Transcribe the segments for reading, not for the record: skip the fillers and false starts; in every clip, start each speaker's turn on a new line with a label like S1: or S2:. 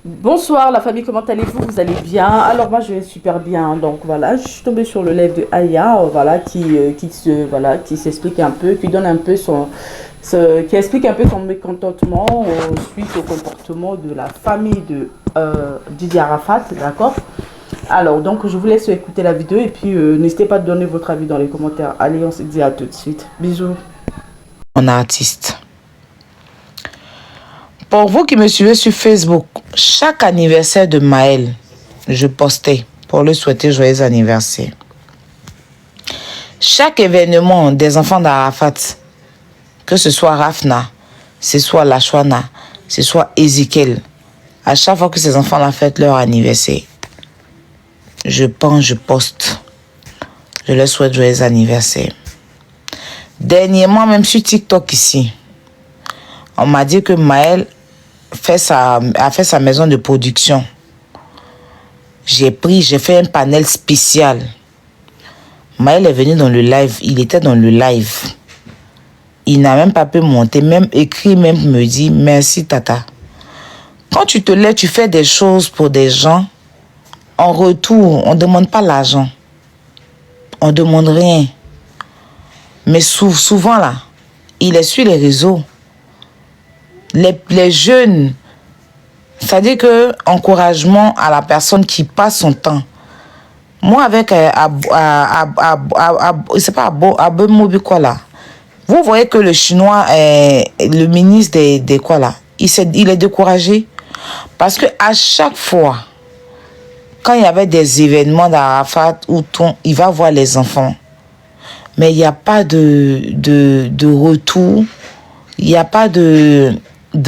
S1: Bonsoir la famille, comment allez-vous? Vous allez bien? Alors moi je vais super bien. Donc voilà, je suis tombée sur le live de Aya, voilà, qui s'explique un peu, qui donne un peu qui explique un peu son mécontentement suite au comportement de la famille de Didier Arafat, d'accord? Alors donc je vous laisse écouter la vidéo et puis n'hésitez pas à donner votre avis dans les commentaires. Allez, on se dit à tout de suite. Bisous.
S2: Mon artiste. Pour vous qui me suivez sur Facebook, chaque anniversaire de Maël, je postais pour lui souhaiter joyeux anniversaire. Chaque événement des enfants d'Arafat, que ce soit Rafna, ce soit Lachwana, ce soit Ezekiel, à chaque fois que ces enfants-là fêtent leur anniversaire, je pense, je poste. Je leur souhaite joyeux anniversaire. Dernièrement, même sur TikTok ici, on m'a dit que Maël a fait sa maison de production. J'ai fait un panel spécial. Maël est venu dans le live, il était dans le live. Il n'a même pas pu monter, même écrit, même me dit merci tata. Quand tu te lèves, tu fais des choses pour des gens, en retour, on ne demande pas l'argent. On ne demande rien. Mais souvent là, il est sur les réseaux. Les jeunes, c'est-à-dire que encouragement à la personne qui passe son temps. Moi avec c'est pas Abemobi quoi là. Vous voyez que le chinois le ministre des quoi là, il est découragé parce que à chaque fois quand il y avait des événements d'Arafat où il va voir les enfants, mais il n'y a pas de retour, il n'y a pas de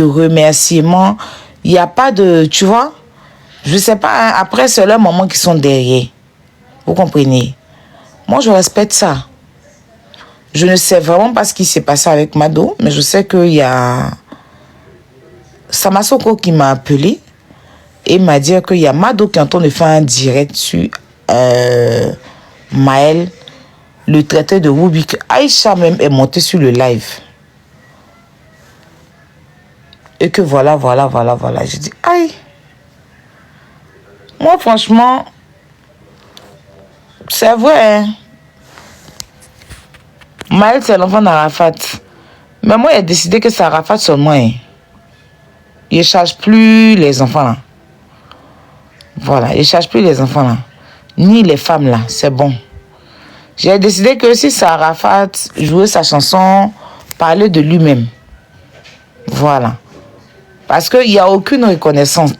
S2: remerciement, il n'y a pas de, tu vois, je sais pas, hein, après c'est leurs mamans qui sont derrière, vous comprenez. Moi je respecte ça. Je ne sais vraiment pas ce qui s'est passé avec Mado, mais je sais qu'il y a Samasoko qui m'a appelé et m'a dit qu'il y a Mado qui est en train de faire un direct sur Maël, le traité de Rubik. Aïcha même est montée sur le live. Et que voilà. Je dis, aïe. Moi, franchement, c'est vrai. Hein? Maël, c'est l'enfant d'Arafat. Mais moi, il a décidé que c'est Arafat seulement. Hein. Il ne charge plus les enfants là. Voilà, il ne charge plus les enfants là. Ni les femmes là, c'est bon. J'ai décidé que si c'est Arafat, jouer sa chanson, parler de lui-même. Voilà. Parce qu'il n'y a aucune reconnaissance.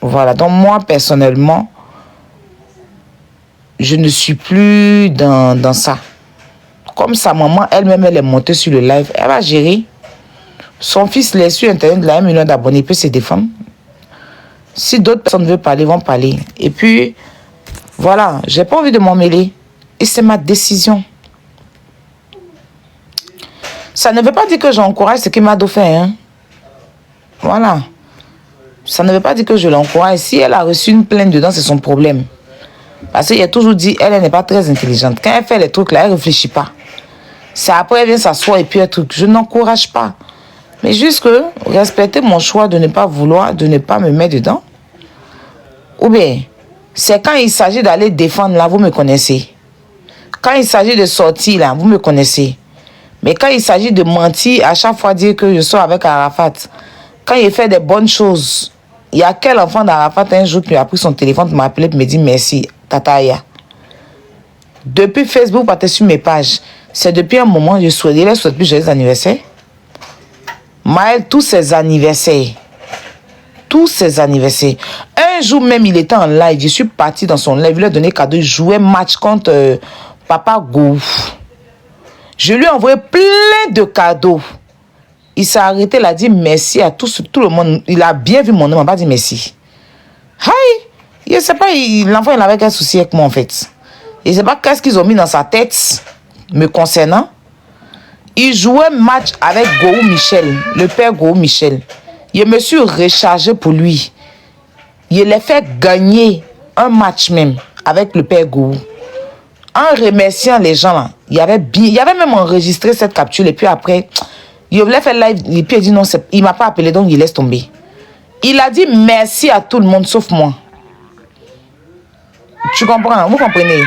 S2: Voilà. Donc moi, personnellement, je ne suis plus dans ça. Comme sa maman, elle-même, elle est montée sur le live. Elle va gérer. Son fils l'est sur Internet, il a 1 million d'abonnés, il peut se défendre. Si d'autres personnes veulent parler, ils vont parler. Et puis, voilà, j'ai pas envie de m'en mêler. Et c'est ma décision. Ça ne veut pas dire que j'encourage ce qu'il m'a fait. Hein. Voilà. Ça ne veut pas dire que je l'encourage. Si elle a reçu une plainte dedans, c'est son problème. Parce qu'il a toujours dit, elle n'est pas très intelligente. Quand elle fait les trucs là, elle ne réfléchit pas. C'est après, elle vient s'asseoir et puis un truc. Je n'encourage pas. Mais juste que, respecter mon choix de ne pas vouloir, de ne pas me mettre dedans. Ou bien, c'est quand il s'agit d'aller défendre là, vous me connaissez. Quand il s'agit de sortir là, vous me connaissez. Mais quand il s'agit de mentir, à chaque fois dire que je sors avec Arafat, quand il fait des bonnes choses, il y a quel enfant d'Arafat un jour qui a pris son téléphone pour m'appeler et me dit merci, Tata Aya. Depuis Facebook, partez sur mes pages. C'est depuis un moment, je souhaite plus joyeux anniversaire. Maël, tous ses anniversaires. Un jour même, il était en live. Je suis parti dans son live. Il lui a donné cadeau. Il jouait match contre Papa Gou. Je lui ai envoyé plein de cadeaux. Il s'est arrêté, il a dit merci à tout le monde. Il a bien vu mon nom, il m'a pas dit merci. Aïe! Je ne sais pas, l'enfant, il avait quel souci avec moi en fait. Je ne sais pas qu'est-ce qu'ils ont mis dans sa tête me concernant. Il jouait match avec Gohou Michel, le père Gohou Michel. Je me suis rechargé pour lui. Je l'ai fait gagner un match même avec le père Gohou. En remerciant les gens là, il y avait même enregistré cette capture et puis après, Il voulait faire live, et puis il dit non, il m'a pas appelé, donc il laisse tomber. Il a dit merci à tout le monde, sauf moi. Tu comprends? Vous comprenez?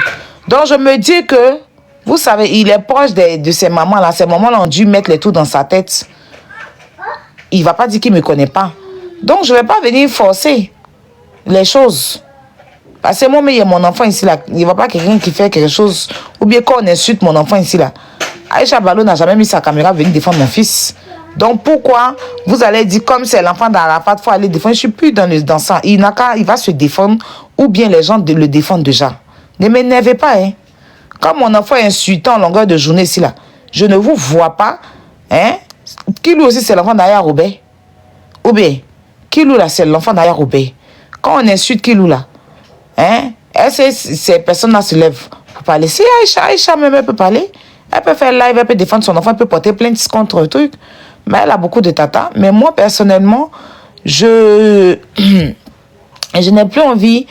S2: Donc, je me dis que, vous savez, il est proche de ces mamans-là. Ces mamans-là ont dû mettre les tout dans sa tête. Il ne va pas dire qu'il ne me connaît pas. Donc, je ne vais pas venir forcer les choses. Parce que moi, mais il y a mon enfant ici, là. Il ne va pas quelqu'un qui fait quelque chose. Ou bien quand on insulte mon enfant ici, là. Aïcha Balo n'a jamais mis sa caméra venir défendre mon fils. Donc, pourquoi vous allez dire, comme c'est l'enfant d'Arafat, il faut aller défendre? Je ne suis plus dans ça. Il va se défendre, ou bien les gens le défendent déjà. Ne m'énervez pas, hein. Comme mon enfant est insultant en longueur de journée ici, là, je ne vous vois pas, hein. Kilou aussi, c'est l'enfant d'Aya Robert. Ou bien, Kilou, là, c'est l'enfant d'Aya Robert. Quand on insulte Kilou, là, hein, ces personnes-là se lèvent pour parler. Si Aïcha même, elle peut parler, elle peut faire live, elle peut défendre son enfant, elle peut porter plainte contre le truc. Mais elle a beaucoup de tata. Mais moi, personnellement, je n'ai plus envie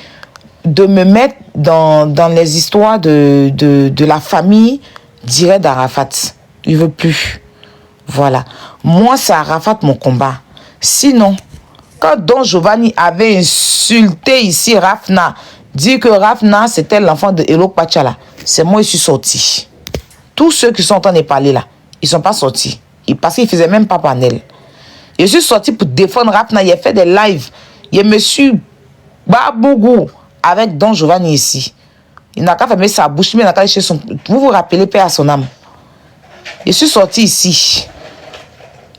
S2: de me mettre dans les histoires de la famille directe d'Arafat. Il ne veut plus. Voilà. Moi, c'est Arafat mon combat. Sinon, quand Don Giovanni avait insulté ici Rafna, dit que Rafna, c'était l'enfant de Elo Pachala, c'est moi qui suis sorti. Tous ceux qui sont en train de parler là, ils ne sont pas sortis. Parce qu'ils ne faisaient même pas panel. Je suis sorti pour défendre Rafna. Il a fait des lives. Il y a monsieur Babougou avec Don Giovanni ici. Il n'a qu'à fermer sa bouche, mais il n'a qu'à chez son... Vous vous rappelez, paix à son âme. Je suis sorti ici.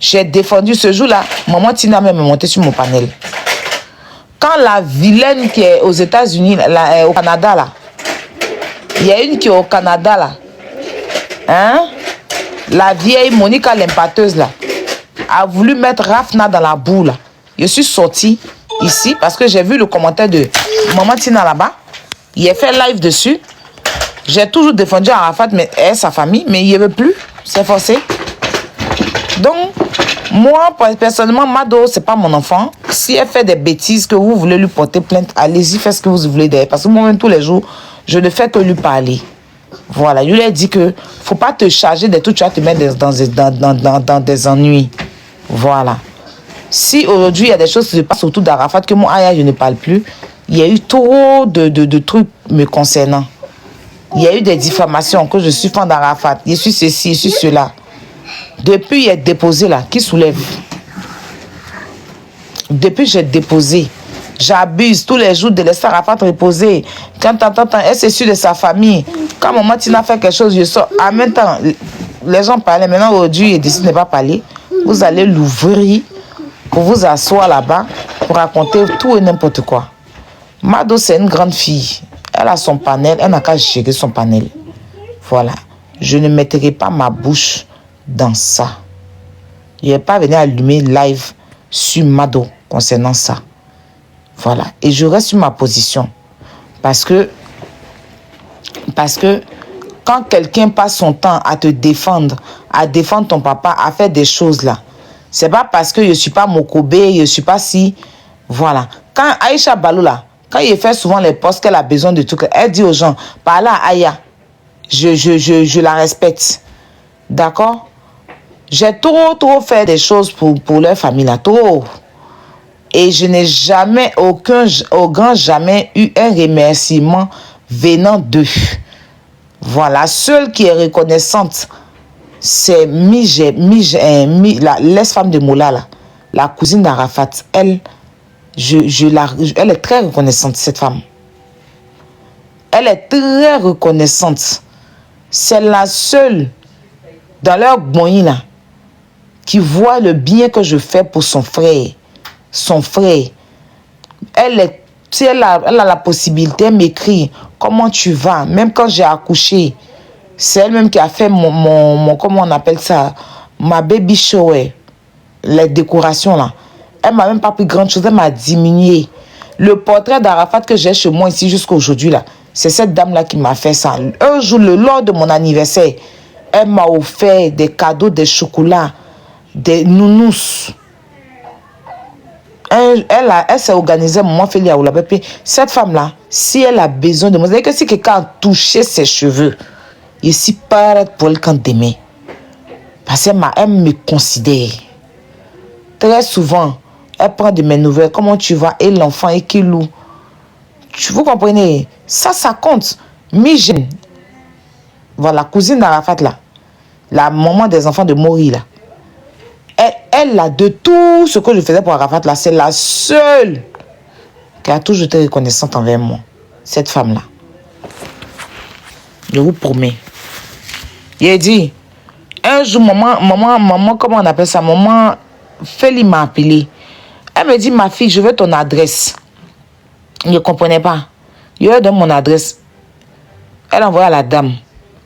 S2: J'ai défendu ce jour-là. Maman Tina même est montée sur mon panel. Quand la vilaine qui est aux États-Unis, au Canada, là, il y a une qui est au Canada, là. Hein? La vieille Monica l'impateuse, là, a voulu mettre Rafna dans la boue, là. Je suis sorti ici parce que j'ai vu le commentaire de Maman Tina là-bas. Il a fait live dessus. J'ai toujours défendu Arafat et sa famille, mais il ne veut plus. C'est forcé. Donc, moi, personnellement, Mado, ce n'est pas mon enfant. Si elle fait des bêtises, que vous voulez lui porter plainte, allez-y, faites ce que vous voulez d'elle. Parce que moi-même, tous les jours, je ne fais que lui parler. Voilà, je lui ai dit que ne faut pas te charger de tout, tu vas te mettre dans des ennuis. Voilà. Si aujourd'hui, il y a des choses qui se passent autour d'Arafat, que moi, je ne parle plus, il y a eu trop de trucs me concernant. Il y a eu des diffamations, que je suis fan d'Arafat, je suis ceci, je suis cela. Depuis, il est déposé là, qui soulève. Depuis, j'ai déposé. J'abuse tous les jours de laisser Arafat reposer. Quand t'entends, elle c'est sûr de sa famille. Quand maman Tina fait quelque chose, je sors. En même temps, les gens parlaient. Maintenant, aujourd'hui, ils décident de ne pas parler. Vous allez l'ouvrir pour vous asseoir là-bas pour raconter tout et n'importe quoi. Mado, c'est une grande fille. Elle a son panel. Elle n'a qu'à gérer son panel. Voilà. Je ne mettrai pas ma bouche dans ça. Je ne vais pas venir allumer live sur Mado concernant ça. Voilà. Et je reste sur ma position. Parce que quand quelqu'un passe son temps à te défendre, à défendre ton papa, à faire des choses là, c'est pas parce que je ne suis pas Mokobé, je ne suis pas si... Voilà. Quand Aïcha Balo là, quand il fait souvent les postes qu'elle a besoin de tout, elle dit aux gens, par là, Aya, je la respecte. D'accord? J'ai trop fait des choses pour leur famille là, trop. Et je n'ai jamais, jamais eu un remerciement venant d'eux. Voilà, seule qui est reconnaissante, c'est l'ex-femme de Moula, là, la cousine d'Arafat. Elle est très reconnaissante, cette femme. Elle est très reconnaissante. C'est la seule dans leur moyen là qui voit le bien que je fais pour son frère. Son frère. Si elle a la possibilité, elle m'écrit comment tu vas. Même quand j'ai accouché, c'est elle-même qui a fait mon comment on appelle ça, ma baby shower, les décorations là. Elle m'a même pas pris grand chose, elle m'a diminué. Le portrait d'Arafat que j'ai chez moi ici jusqu'à aujourd'hui là, c'est cette dame là qui m'a fait ça. Un jour, lors de mon anniversaire, elle m'a offert des cadeaux, des chocolats, des nounous. Elle s'est organisée, moi, Félia ou la bébé. Cette femme-là, si elle a besoin de moi, c'est-à-dire que si quelqu'un a touché ses cheveux, il s'y paraît pour le camp d'aimer. Parce qu'elle me considère. Très souvent, elle prend de mes nouvelles. Comment tu vas? Et l'enfant, et qui loue. Vous comprenez? Ça compte. Mijin. Voilà, cousine d'Arafat là. La maman des enfants de Mori là. Elle a de tout ce que je faisais pour Arafat là. C'est la seule qui a toujours été reconnaissante envers moi. Cette femme-là. Je vous promets. Il a dit, un jour, maman, comment on appelle ça? Maman, Feli m'a appelé. Elle me dit, ma fille, je veux ton adresse. Je ne comprenais pas. Je lui donne mon adresse. Elle a envoyé à la dame.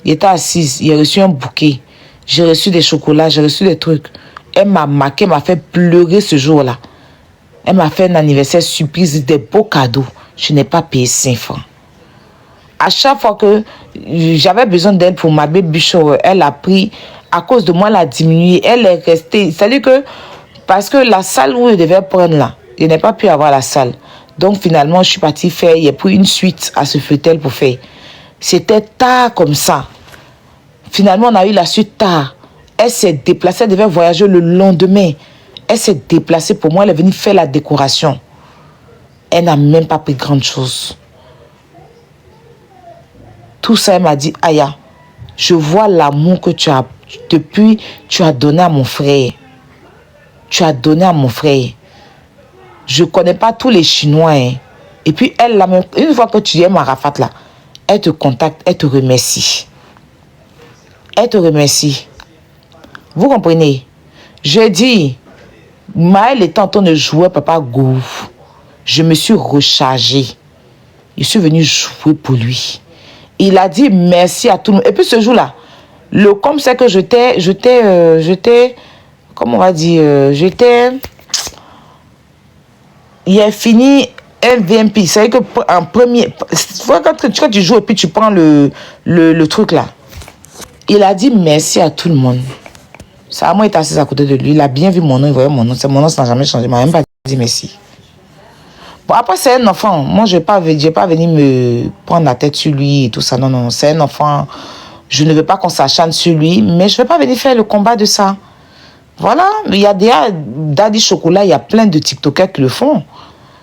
S2: Il était assise. Il a reçu un bouquet. J'ai reçu des chocolats. J'ai reçu des trucs. Elle m'a marqué, m'a fait pleurer ce jour-là. Elle m'a fait un anniversaire surprise, des beaux cadeaux. Je n'ai pas payé 5 francs. À chaque fois que j'avais besoin d'elle pour ma baby shower, elle a pris, à cause de moi, elle a diminué. Elle est restée. C'est-à-dire que, parce que la salle où je devais prendre là, je n'ai pas pu avoir la salle. Donc finalement, je suis partie faire, il y a pris une suite à ce feutel pour faire. C'était tard comme ça. Finalement, on a eu la suite tard. Elle s'est déplacée, elle devait voyager le lendemain. Elle s'est déplacée pour moi, elle est venue faire la décoration. Elle n'a même pas pris grande chose. Tout ça, elle m'a dit, Aya, je vois l'amour que tu as, depuis, tu as donné à mon frère. Tu as donné à mon frère. Je ne connais pas tous les Chinois. Hein. Et puis, elle, la même, une fois que tu aimes Arafat, là, elle te contacte, elle te remercie. Elle te remercie. Vous comprenez? Je dis, Maël était en train de jouer Papa Gou. Je me suis rechargée. Je suis venue jouer pour lui. Il a dit merci à tout le monde. Et puis ce jour-là, le comme c'est que j'étais, comment on va dire, il a fini LVMP. C'est que en premier, quand tu joues et puis tu prends le truc là, il a dit merci à tout le monde. Ça, moi, il était assis à côté de lui. Il a bien vu mon nom, il voyait mon nom. Mon nom, ça n'a jamais changé. Il m'a même pas dit merci. Bon, après, c'est un enfant. Moi, je n'ai pas venu me prendre la tête sur lui et tout ça. Non, non, c'est un enfant. Je ne veux pas qu'on s'acharne sur lui, mais je ne vais pas venir faire le combat de ça. Voilà. Il y a déjà Daddy Chocolat, il y a plein de TikTokers qui le font.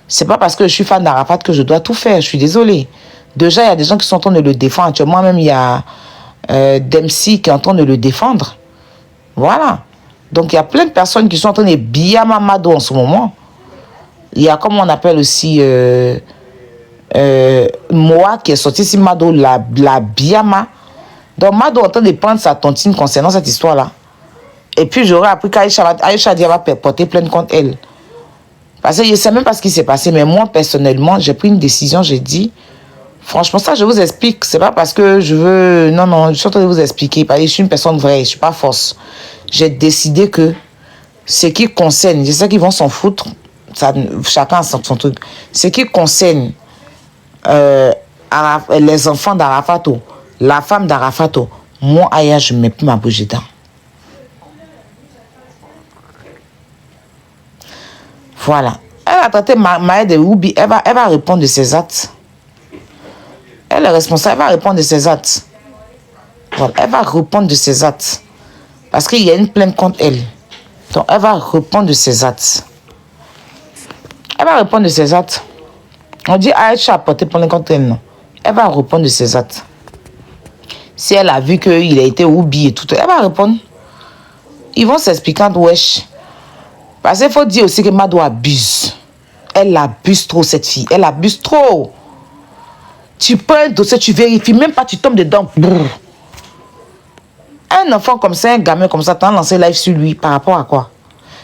S2: C'est pas parce que je suis fan d'Arafat que je dois tout faire. Je suis désolée. Déjà, il y a des gens qui sont en train de le défendre. Moi-même, il y a Dempsey qui est en train de le défendre. Voilà. Donc, il y a plein de personnes qui sont en train de Biyama Mado en ce moment. Il y a, comme on appelle aussi, Moa qui est sorti ici, Mado, la Biyama. Donc, Mado est en train de prendre sa tontine concernant cette histoire-là. Et puis, j'aurais appris qu'Aïcha Dia va porter plainte contre elle. Parce que je ne sais même pas ce qui s'est passé. Mais moi, personnellement, j'ai pris une décision. J'ai dit, franchement, ça, je vous explique. C'est pas parce que je veux... Non, non, je suis en train de vous expliquer. Parce que je suis une personne vraie. Je ne suis pas fausse. J'ai décidé que ce qui concerne, je sais qu'ils vont s'en foutre. Ça, chacun a son truc. Ce qui concerne les enfants d'Arafato, la femme d'Arafato, moi, Aya, je ne mets plus ma bougie dedans. Voilà. Elle a traité Maë de Oubi. Elle va répondre de ses actes. Elle est responsable. Elle va répondre de ses actes. Voilà. Elle va répondre de ses actes. Parce qu'il y a une plainte contre elle. Donc, elle va répondre de ses actes. Elle va répondre de ses actes. On dit Aïcha a porté plainte contre elle, non. Elle va répondre de ses actes. Si elle a vu qu'il a été oublié et tout, elle va répondre. Ils vont s'expliquer entre wesh. Parce qu'il faut dire aussi que Mado abuse. Elle abuse trop, cette fille. Elle abuse trop. Tu prends un dossier, tu vérifies, même pas, tu tombes dedans. Brrr. Un enfant comme ça, un gamin comme ça, tu as lancé live sur lui par rapport à quoi?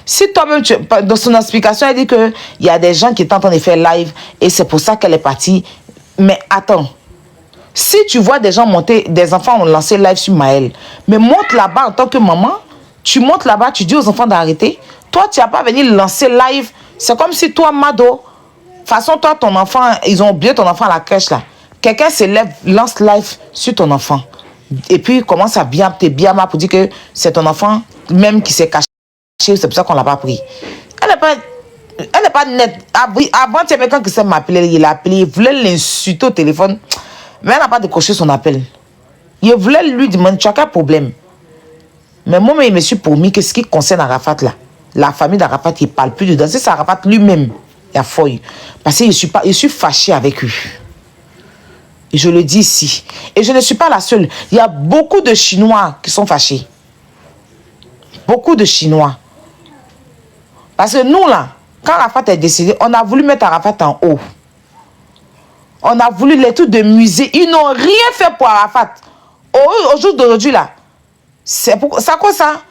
S2: Si toi-même, dans son explication, elle dit qu'il y a des gens qui étaient en train de faire live et c'est pour ça qu'elle est partie. Mais attends, si tu vois des gens monter, des enfants ont lancé live sur Maël, mais monte là-bas en tant que maman, tu montes là-bas, tu dis aux enfants d'arrêter. Toi, tu n'as pas venu lancer live. C'est comme si toi, Mado, de toute façon, toi, ton enfant, ils ont oublié ton enfant à la crèche là. Quelqu'un se lève, lance live sur ton enfant. Et puis, commence à bien pour dire que c'est ton enfant même qui s'est caché. C'est pour ça qu'on ne l'a pas pris. Elle n'est pas nette. Avant, il y avait quelqu'un qui s'est m'appeler. Il a appelé. Il voulait l'insulter au téléphone. Mais elle n'a pas décroché son appel. Il voulait lui demander, tu as quel problème? Mais moi, je me suis promis que ce qui concerne Arafat, là, la famille d'Arafat, il ne parle plus dedans. C'est Arafat lui-même, il a fouille. Parce que je suis fâché avec eux. Et je le dis ici. Et je ne suis pas la seule. Il y a beaucoup de Chinois qui sont fâchés. Beaucoup de Chinois. Parce que nous, là, quand Arafat est décédé, on a voulu mettre Arafat en haut. On a voulu les trucs de musée. Ils n'ont rien fait pour Arafat. Au jour d'aujourd'hui, là, c'est quoi ça?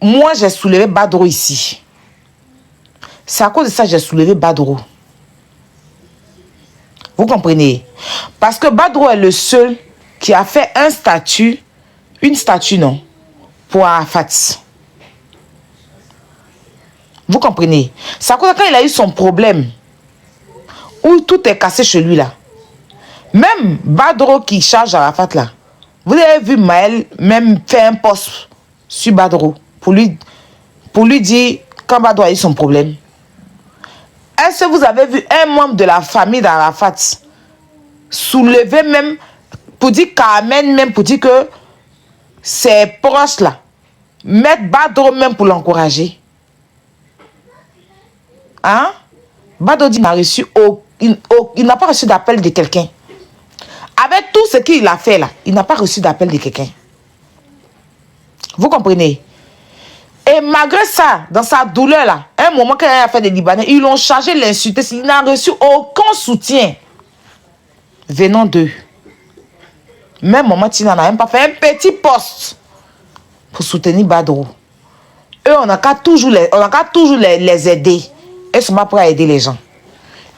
S2: Moi, j'ai soulevé Badro ici. C'est à cause de ça que j'ai soulevé Badro. Vous comprenez? Parce que Badro est le seul qui a fait une statue, non, pour Arafat. Vous comprenez? C'est à cause de quand il a eu son problème, où tout est cassé chez lui, là. Même Badro qui charge Arafat, là. Vous avez vu Maël même faire un post sur Badro pour lui dire quand Badro a eu son problème. Est-ce que vous avez vu un membre de la famille d'Arafat soulever même pour dire Carmen, même pour dire que ses proches là mettre Badro même pour l'encourager? Hein? Badro dit il n'a pas reçu d'appel de quelqu'un. Avec tout ce qu'il a fait là, il n'a pas reçu d'appel de quelqu'un. Vous comprenez? Et malgré ça, dans sa douleur là, un moment quand il a fait des Libanais, ils l'ont chargé de l'insulter. Il n'a reçu aucun soutien venant d'eux. Même maman Tina n'a même pas fait un petit poste pour soutenir Badro. Eux, on n'a qu'à toujours les aider. Ils ne sont pas prêts à aider les gens.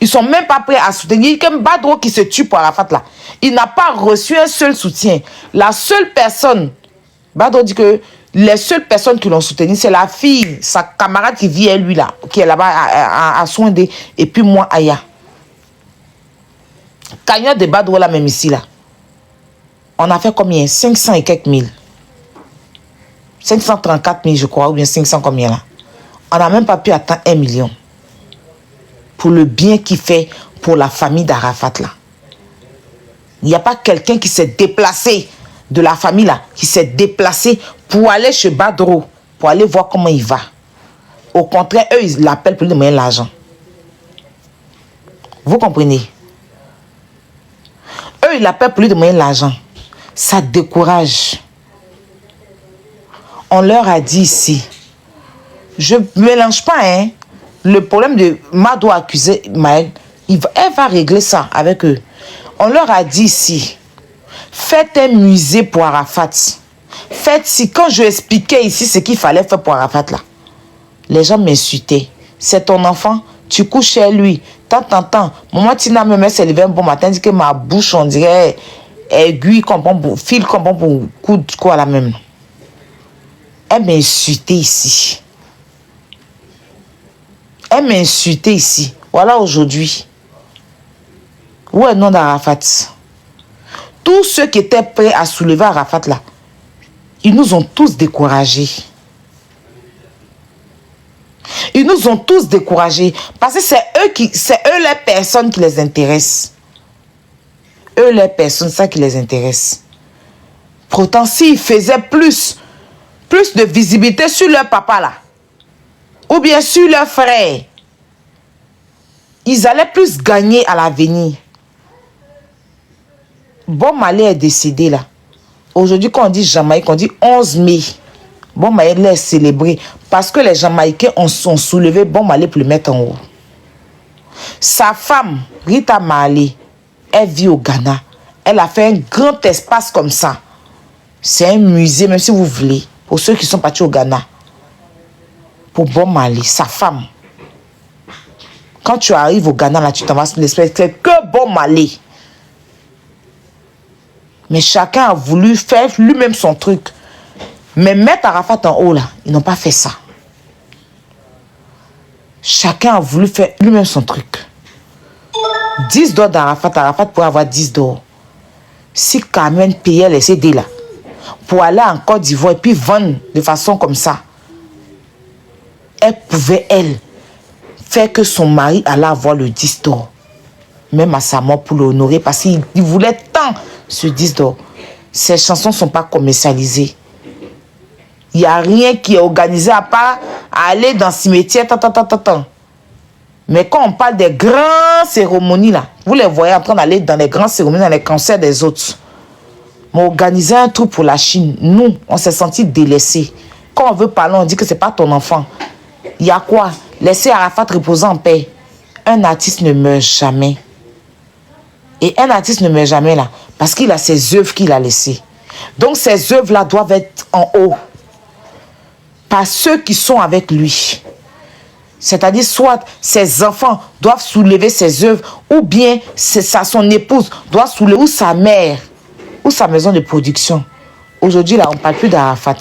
S2: Ils ne sont même pas prêts à soutenir. Comme Badro qui se tue pour Arafat là. Il n'a pas reçu un seul soutien. La seule personne, Badro dit que les seules personnes qui l'ont soutenu, c'est la fille, sa camarade qui vit à lui là, qui est là-bas à soin de, et puis moi, Aya. Cagnotte de Badro là, même ici là. On a fait combien? 500 et quelques mille. 534 000, je crois, ou bien 500 combien là. On n'a même pas pu atteindre 1 million. Pour le bien qu'il fait pour la famille d'Arafat là. Il n'y a pas quelqu'un qui s'est déplacé de la famille là, qui s'est déplacé pour aller chez Badro, pour aller voir comment il va. Au contraire, eux, ils l'appellent pour lui demander l'argent. Vous comprenez? Eux, ils l'appellent pour lui demander l'argent. Ça décourage. On leur a dit ici, je ne mélange pas, hein. Le problème de Mado accusé Maël, elle va régler ça avec eux. On leur a dit ici, faites un musée pour Arafat. Faites si, quand je expliquais ici ce qu'il fallait faire pour Arafat là, les gens m'insultaient. C'est ton enfant, tu couches chez lui. Tant. Maman Tina me s'est levée un bon matin, dit que ma bouche, on dirait aiguille, comme bon, fil comme bon pour coudre quoi la même. Elle m'a insulté ici. Elle m'a insulté ici. Voilà aujourd'hui. Où est le nom d'Arafat? Tous ceux qui étaient prêts à soulever Arafat là, ils nous ont tous découragés. Ils nous ont tous découragés. Parce que c'est eux les personnes qui les intéressent. Eux les personnes, ça qui les intéresse. Pourtant, s'ils faisaient plus de visibilité sur leur papa là, ou bien sur leur frère, ils allaient plus gagner à l'avenir. Bon Malé est décédé là. Aujourd'hui, quand on dit Jamaïque, on dit 11 mai. Bon Malé est célébré parce que les Jamaïcains ont soulevé Bon Malé pour le mettre en haut. Sa femme, Rita Marley, elle vit au Ghana. Elle a fait un grand espace comme ça. C'est un musée, même si vous voulez, pour ceux qui sont partis au Ghana. Pour Bon Malé, sa femme. Quand tu arrives au Ghana, là, tu t'en vas sur l'espèce, c'est que Bon Malé. Mais chacun a voulu faire lui-même son truc. Mais mettre Arafat en haut, là, ils n'ont pas fait ça. Chacun a voulu faire lui-même son truc. 10 dollars d'Arafat, Arafat pourrait avoir 10 dollars. Si Carmen payait les CD là, pour aller en Côte d'Ivoire et puis vendre de façon comme ça, elle pouvait, elle, faire que son mari allait avoir le 10 dollars. Même à sa mort pour l'honorer parce qu'il voulait tant ce 10 dollars. Ces chansons ne sont pas commercialisées. Il n'y a rien qui est organisé à part aller dans le cimetière. Mais quand on parle des grandes cérémonies, là, vous les voyez en train d'aller dans les grandes cérémonies, dans les concerts des autres. Mais organiser un truc pour la Chine, nous, on s'est senti délaissés. Quand on veut parler, on dit que ce n'est pas ton enfant. Il y a quoi? Laisser Arafat reposer en paix. Un artiste ne meurt jamais. Et un artiste ne meurt jamais là, parce qu'il a ses œuvres qu'il a laissées. Donc ces œuvres-là doivent être en haut. Par ceux qui sont avec lui. C'est-à-dire, soit ses enfants doivent soulever ses œuvres, ou bien son épouse doit soulever, ou sa mère, ou sa maison de production. Aujourd'hui, là, on ne parle plus d'Arafat.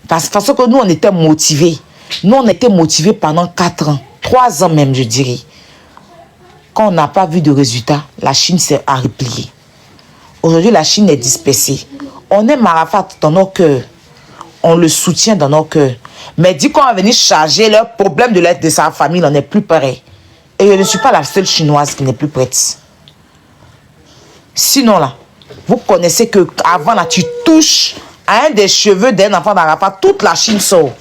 S2: Parce que nous, on était motivés. Nous, on était motivés pendant 4 ans, 3 ans même, je dirais. Quand on n'a pas vu de résultat, la Chine s'est à replier. Aujourd'hui, la Chine est dispersée. On aime Arafat dans nos cœurs. On le soutient dans nos cœurs. Mais dit qu'on va venir charger leur problème de sa famille, on n'est plus prêt. Et je ne suis pas la seule chinoise qui n'est plus prête. Sinon là, vous connaissez que avant là, tu touches à un des cheveux d'un enfant d'Arafat, toute la Chine sort.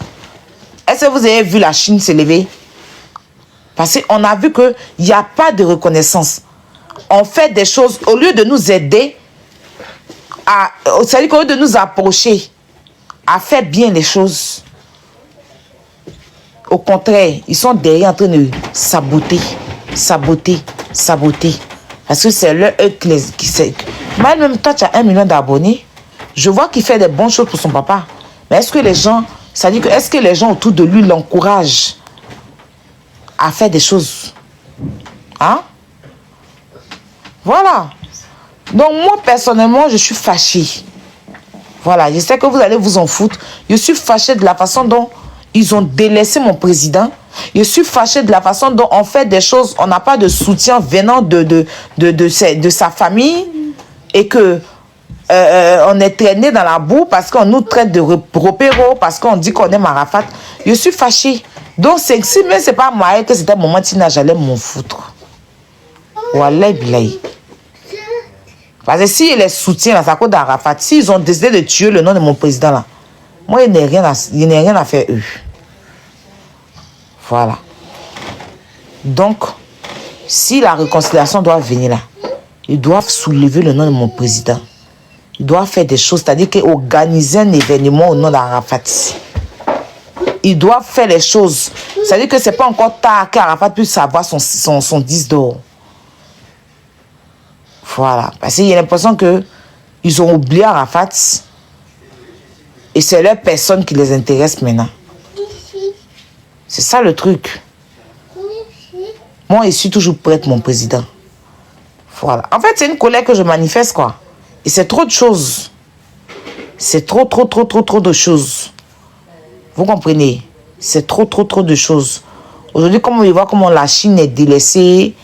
S2: Est-ce que vous avez vu la Chine s'élever? Parce qu'on a vu qu'il n'y a pas de reconnaissance. On fait des choses, au lieu de nous aider, c'est-à-dire qu'au lieu de nous approcher, à faire bien les choses, au contraire, ils sont derrière en train de saboter. Parce que c'est leur qui même toi, tu as 1 million d'abonnés. Je vois qu'il fait des bonnes choses pour son papa. Mais est-ce que les gens, c'est-à-dire que est-ce que les gens autour de lui l'encouragent à faire des choses? Hein? Voilà. Donc moi, personnellement, je suis fâchée. Voilà, je sais que vous allez vous en foutre. Je suis fâchée de la façon dont ils ont délaissé mon président. Je suis fâchée de la façon dont on fait des choses. On n'a pas de soutien venant de sa famille. Et que on est traîné dans la boue parce qu'on nous traite de repéro, parce qu'on dit qu'on aime Arafat. Je suis fâchée. Donc, si même c'est pas moi que c'était un moment où j'allais m'en foutre. Wallah billahi. Parce que si les soutiennent à sa cause d'Arafat, s'ils ont décidé de tuer le nom de mon président là, moi, il n'y a rien à faire eux. Voilà. Donc, si la réconciliation doit venir là, ils doivent soulever le nom de mon président. Ils doivent faire des choses, c'est-à-dire organiser un événement au nom d'Arafat. Ils doivent faire les choses. C'est-à-dire que ce n'est pas encore tard qu'Arafat puisse avoir son 10 d'or. Voilà. Parce qu'il y a l'impression qu'ils ont oublié Arafat. Et c'est leur personne qui les intéresse maintenant. C'est ça le truc. Moi, je suis toujours prête, mon président. Voilà. En fait, c'est une colère que je manifeste, quoi. Et c'est trop de choses. C'est trop de choses. Vous comprenez? C'est trop de choses. Aujourd'hui, comment je vois comment la Chine est délaissée,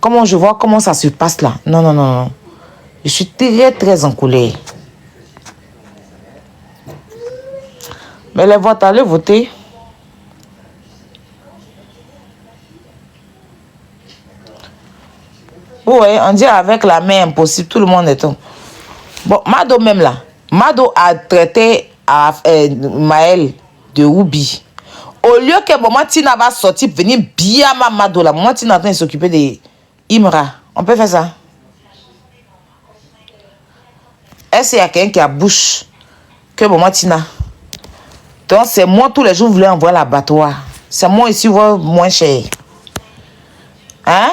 S2: comment je vois comment ça se passe là. Non. Je suis très en colère. Mais les votes, allez voter. Ouais, on dit avec la main impossible, tout le monde est tombé. Bon, Mado même là. Mado a traité à Maël de Ruby. Au lieu que Maman Tina va sortir, venir bien ma Mado là. Maman Tina est en train de s'occuper de Imra. On peut faire ça? Est-ce qu'il y a quelqu'un qui a bouche que Maman Tina? Donc c'est moi tous les jours, je voulais envoyer l'abattoir. C'est moi ici, moins cher. Hein?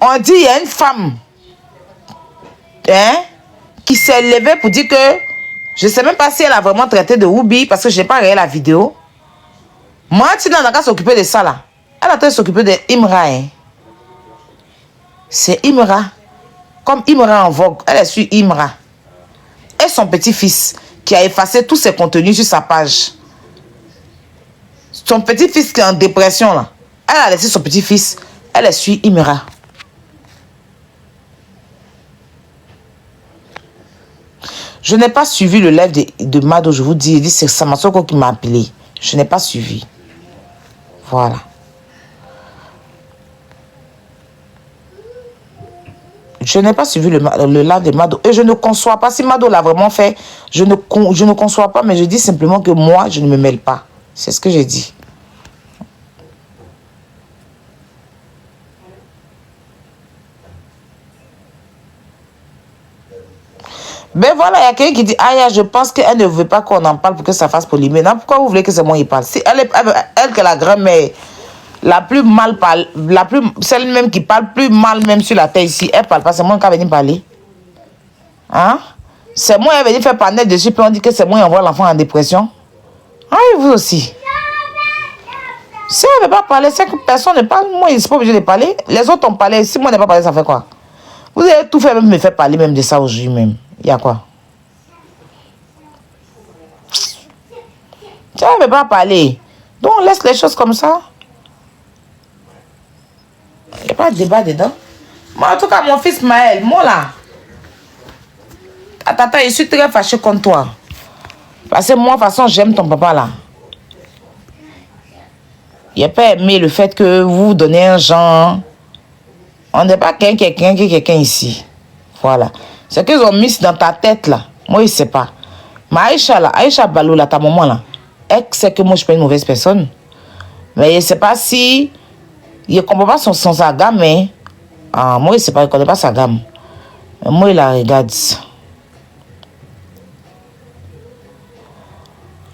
S2: On dit il y a une femme qui s'est levée pour dire que je ne sais même pas si elle a vraiment traité de Ruby parce que je n'ai pas regardé la vidéo. Moi, Tina n'a qu'à s'occuper de ça là. Elle a train de s'occuper de Imra. C'est Imra. Comme Imra en vogue, elle est sur Imra. Et son petit-fils qui a effacé tous ses contenus sur sa page. Son petit-fils qui est en dépression là. Elle a laissé son petit-fils. Elle est sur Imra. Je n'ai pas suivi le live de Mado, je vous dis, c'est Samasoko qui m'a appelé. Je n'ai pas suivi. Voilà. Je n'ai pas suivi le live de Mado. Et je ne conçois pas. Si Mado l'a vraiment fait, je ne conçois pas, mais je dis simplement que moi, je ne me mêle pas. C'est ce que j'ai dit. Ben voilà, il y a quelqu'un qui dit, ah, je pense qu'elle ne veut pas qu'on en parle pour que ça fasse polémique. Non, pourquoi vous voulez que c'est moi qui parle? Si elle que la grand-mère, la plus mal parle, celle même qui parle plus mal même sur la terre ici, elle parle pas, c'est moi qui va venir parler. Hein? C'est moi qui va venir faire parler dessus, puis on dit que c'est moi qui envoie l'enfant en dépression. Ah, et vous aussi. Si elle ne veut pas parler, c'est que personne ne parle, moi, je ne suis pas obligé de parler. Les autres ont parlé, si moi je n'ai pas parlé, ça fait quoi? Vous avez tout fait, même me faire parler même de ça aujourd'hui même. Il y a quoi? Tu ne veux pas parler. Donc, on laisse les choses comme ça. Il n'y a pas de débat dedans. Moi, en tout cas, mon fils Maël, moi là. Tata, je suis très fâché contre toi. Parce que moi, de toute façon, j'aime ton papa là. Il n'a pas aimé le fait que vous donnez un genre. On n'est pas quelqu'un ici. Voilà. C'est qu'ils ont mis dans ta tête là. Moi, je ne sais pas. Mais Aïcha là, Aïcha Balou là, ta maman là, elle sait que moi, je suis pas une mauvaise personne. Mais je ne sais pas si. Il ne comprend pas son saga, mais. Ah, moi, je ne sais pas, il ne connaît pas sa gamme. Mais moi, il la regarde.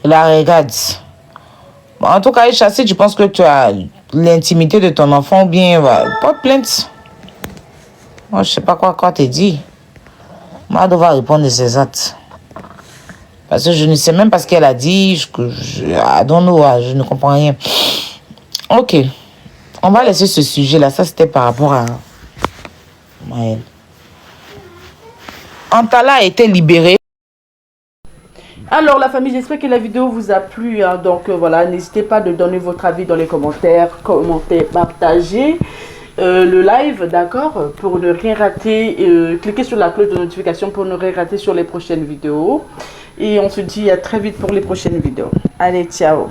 S2: Il la regarde. Bon, en tout cas, Aïcha, si tu penses que tu as l'intimité de ton enfant, ou bien, pas de plainte. Moi, je ne sais pas quoi te dire. Moi, je dois répondre de ses actes. Parce que je ne sais même pas ce qu'elle a dit. Je ne comprends rien. Ok. On va laisser ce sujet-là. Ça, c'était par rapport à Maël. Antala a été libérée.
S1: Alors la famille, j'espère que la vidéo vous a plu. Hein. Donc voilà, n'hésitez pas de donner votre avis dans les commentaires. Commentez, partagez le live, d'accord? Pour ne rien rater, cliquez sur la cloche de notification pour ne rien rater sur les prochaines vidéos. Et on se dit à très vite pour les prochaines vidéos. Allez, ciao!